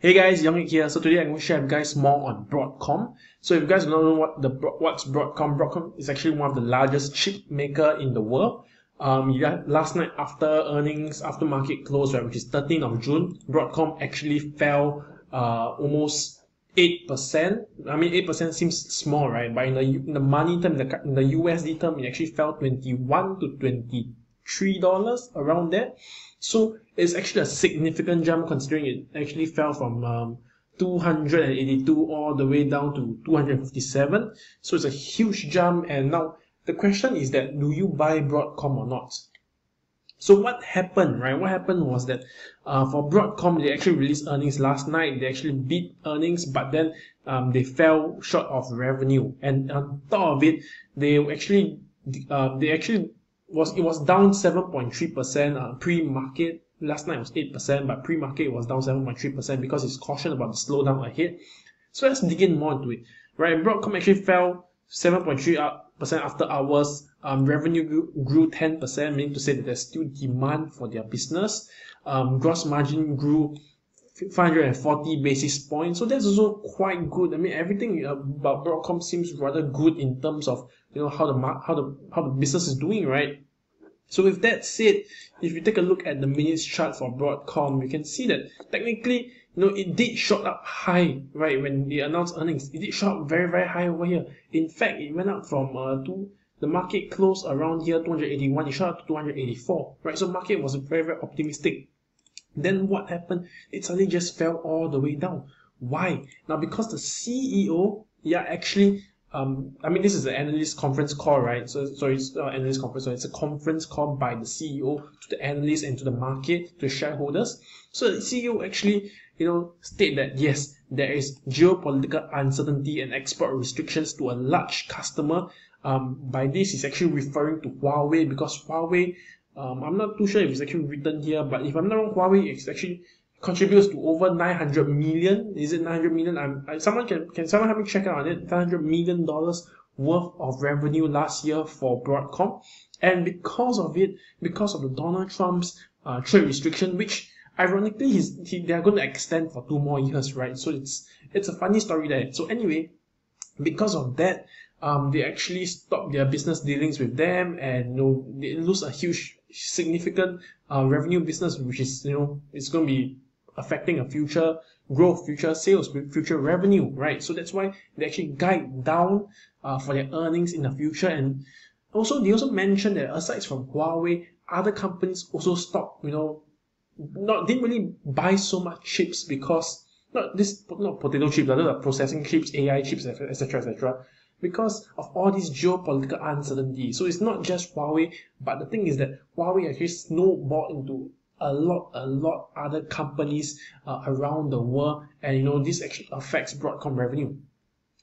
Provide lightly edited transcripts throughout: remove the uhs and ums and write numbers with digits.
Hey guys, Young here. So today I'm going to share with you guys more on Broadcom. So if you guys don't know what's Broadcom, Broadcom is actually one of the largest chip maker in the world. Last night after earnings, after market close, right, which is 13th of June, Broadcom actually fell almost 8%. I mean, 8% seems small, right? But in the money term, in the USD term, it actually fell 21 to $23 around there. So it's actually a significant jump considering it actually fell from 282 all the way down to 257. So it's a huge jump. And now the question is that, do you buy Broadcom or not? So what happened, right? What happened was that for Broadcom, they actually released earnings last night. They actually beat earnings, but then they fell short of revenue. And on top of it, it was down 7.3% pre-market. Last night was 8%, but pre-market was down 7.3% because it's cautioned about the slowdown ahead. So let's dig in more into it. Right, Broadcom actually fell 7.3% after hours. Revenue grew 10%, meaning to say that there's still demand for their business. Gross margin grew 540 basis points, so that's also quite good. I mean, everything about Broadcom seems rather good in terms of how the business is doing, right? So with that said, if you take a look at the minutes chart for Broadcom, you can see that technically, it did shot up high, right? When they announced earnings, it did shot up very, very high over here. In fact, it went up from the market closed around here 281, it shot up to 284, right? So market was very, very optimistic. Then what happened? It suddenly just fell all the way down. Why? Now, because the CEO, actually, I mean, this is an analyst conference call, right? So it's not an analyst conference, so it's a conference call by the CEO to the analysts and to the market, to shareholders. So the CEO actually, state that yes, there is geopolitical uncertainty and export restrictions to a large customer. By this, he's actually referring to Huawei, because Huawei, I'm not too sure if it's actually written here, but if I'm not wrong, Huawei is actually contributes to over 900 million. Is it 900 million? Someone can someone help me check out on it? $900 million worth of revenue last year for Broadcom, and because of it, because of the Donald Trump's trade restriction, which ironically they are going to extend for 2 more years, right? So it's a funny story there. So anyway, because of that, they actually stopped their business dealings with them, and they lose a huge, significant revenue business, which is it's going to be affecting a future growth, future sales, future revenue, right? So that's why they actually guide down for their earnings in the future. And also they also mentioned that aside from Huawei, other companies also stopped, didn't really buy so much chips, because not potato chips, other processing chips, AI chips, etc., etc., because of all this geopolitical uncertainty. So it's not just Huawei, but the thing is that Huawei actually snowballed into a lot other companies around the world, and this actually affects Broadcom revenue.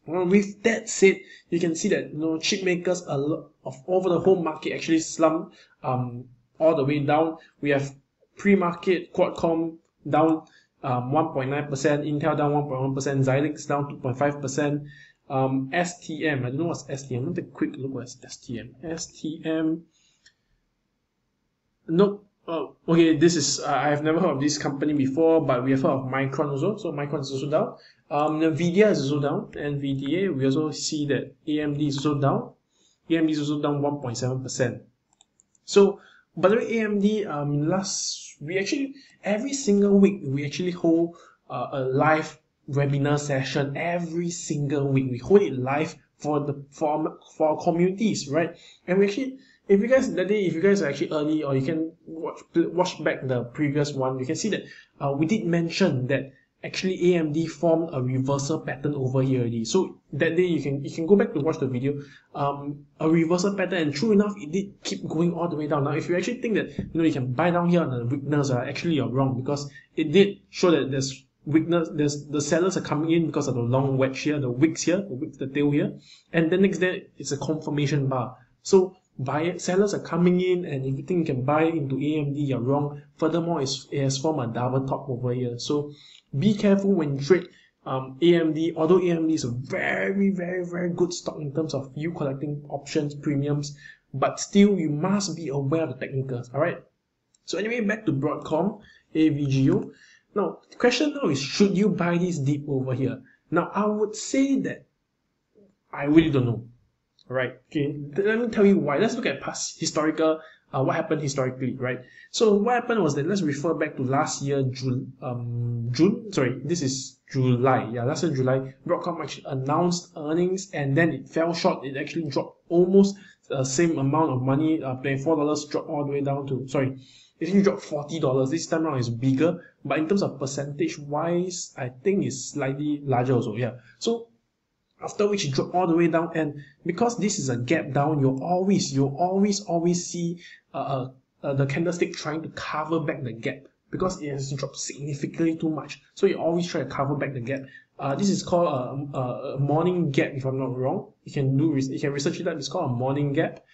Well, with that said, you can see that chip makers over the whole market actually slumped all the way down. We have pre-market Qualcomm down 1.9%, Intel down 1.1%, Xilinx down 2.5%. STM, I don't know what's STM. I'm going to take a quick look at STM. STM, nope. Oh, okay, this is, I have never heard of this company before, but we have heard of Micron also. So Micron is also down. Nvidia is also down. NVDA, we also see that AMD is also down. AMD is also down 1.7%. So, by the way, AMD, we actually, every single week, we actually hold a live webinar session every single week. We hold it live for our communities, right? And we actually, if you guys are actually early, or you can watch back the previous one, you can see that we did mention that actually AMD formed a reversal pattern over here already. So that day you can go back to watch the video, a reversal pattern, and true enough, it did keep going all the way down. Now, if you actually think that you can buy down here on the weakness, actually you're wrong, because it did show that there's weakness. The sellers are coming in because of the long wedge here, the wicks here, the tail here, and then next day it's a confirmation bar. So sellers are coming in, and if you think you can buy into AMD, you're wrong. Furthermore, it has formed a double top over here. So be careful when you trade AMD. Although AMD is a very, very, very good stock in terms of you collecting options, premiums, but still you must be aware of the technicals. Alright. So anyway, back to Broadcom, AVGO. Now, the question now is, should you buy this dip over here? Now, I would say that I really don't know. Right. Okay. Let me tell you why. Let's look at past historical, what happened historically, right? So what happened was that, let's refer back to last year, June. Sorry, this is July. Yeah, last year July, Broadcom actually announced earnings, and then it fell short. It actually dropped almost the same amount of money. $24 dropped all the way down to, sorry, it actually dropped $40. This time around is bigger, but in terms of percentage wise, I think it's slightly larger also. Yeah. So after which it dropped all the way down, and because this is a gap down, you'll always see the candlestick trying to cover back the gap because it has dropped significantly too much. So you always try to cover back the gap. This is called a morning gap, if I'm not wrong. You can research it up. It's called a morning gap.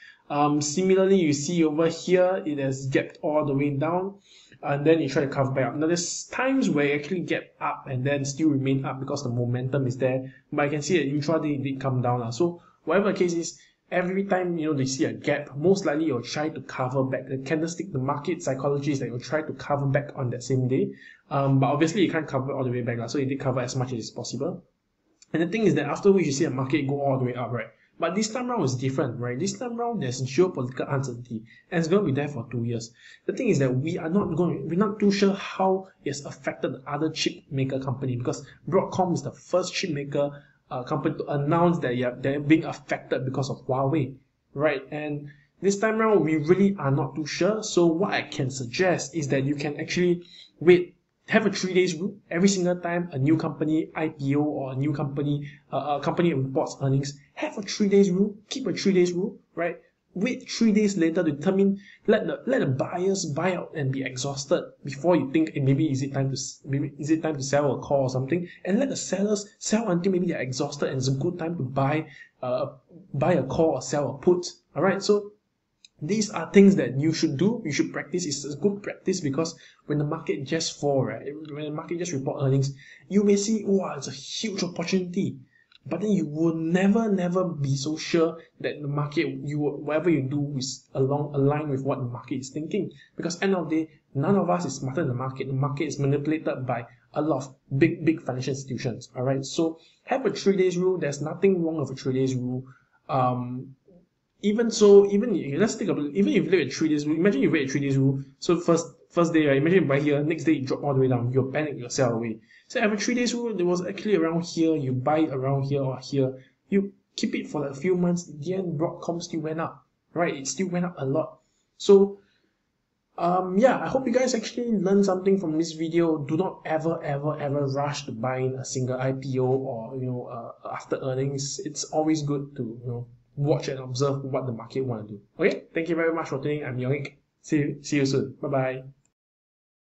Similarly, you see over here, it has gapped all the way down, and then you try to cover back up. Now, there's times where it actually gap up and then still remain up because the momentum is there, but I can see that intraday it did come down. So whatever the case is, every time they see a gap, most likely you'll try to cover back. The candlestick, the market psychology is that you'll try to cover back on that same day. But obviously you can't cover all the way back, so you did cover as much as possible. And the thing is that after which you see the market go all the way up, right? But this time round is different, right? This time round there's geopolitical uncertainty, and it's going to be there for 2 years. The thing is that we're not too sure how it's affected the other chip maker company, because Broadcom is the first chip maker company to announce that they're being affected because of Huawei, right? And this time around we really are not too sure. So what I can suggest is that you can actually have a 3 days rule. Every single time a new company IPO or a company reports earnings, have a 3 days rule. Keep a 3 days rule, right? Wait 3 days later to determine. Let the buyers buy out and be exhausted before you think, hey, maybe is it time to sell a call or something, and let the sellers sell until maybe they're exhausted and it's a good time to buy a call or sell a put. All right, so these are things that you should do, you should practice. It's a good practice because when the market just fall, right, when the market just report earnings, you may see, wow, it's a huge opportunity. But then you will never be so sure that the market, whatever you do is aligned with what the market is thinking. Because end of the day, none of us is smarter than the market. The market is manipulated by a lot of big financial institutions. All right, so have a 3 days rule. There's nothing wrong with a 3 days rule. Even let's think about it, even if you look at 3 days rule, imagine you wait 3 days rule. So first day, right, imagine you buy here, next day you drop all the way down, you'll panic, you'll sell away. So every 3 days rule, there was actually around here, you buy around here or here, you keep it for like a few months, in the end Broadcom still went up, right? It still went up a lot. So yeah, I hope you guys actually learned something from this video. Do not ever rush to buy in a single IPO or after earnings. It's always good to watch and observe what the market want to do. Okay, thank you very much for tuning in. I'm Yonik. See you soon. Bye bye.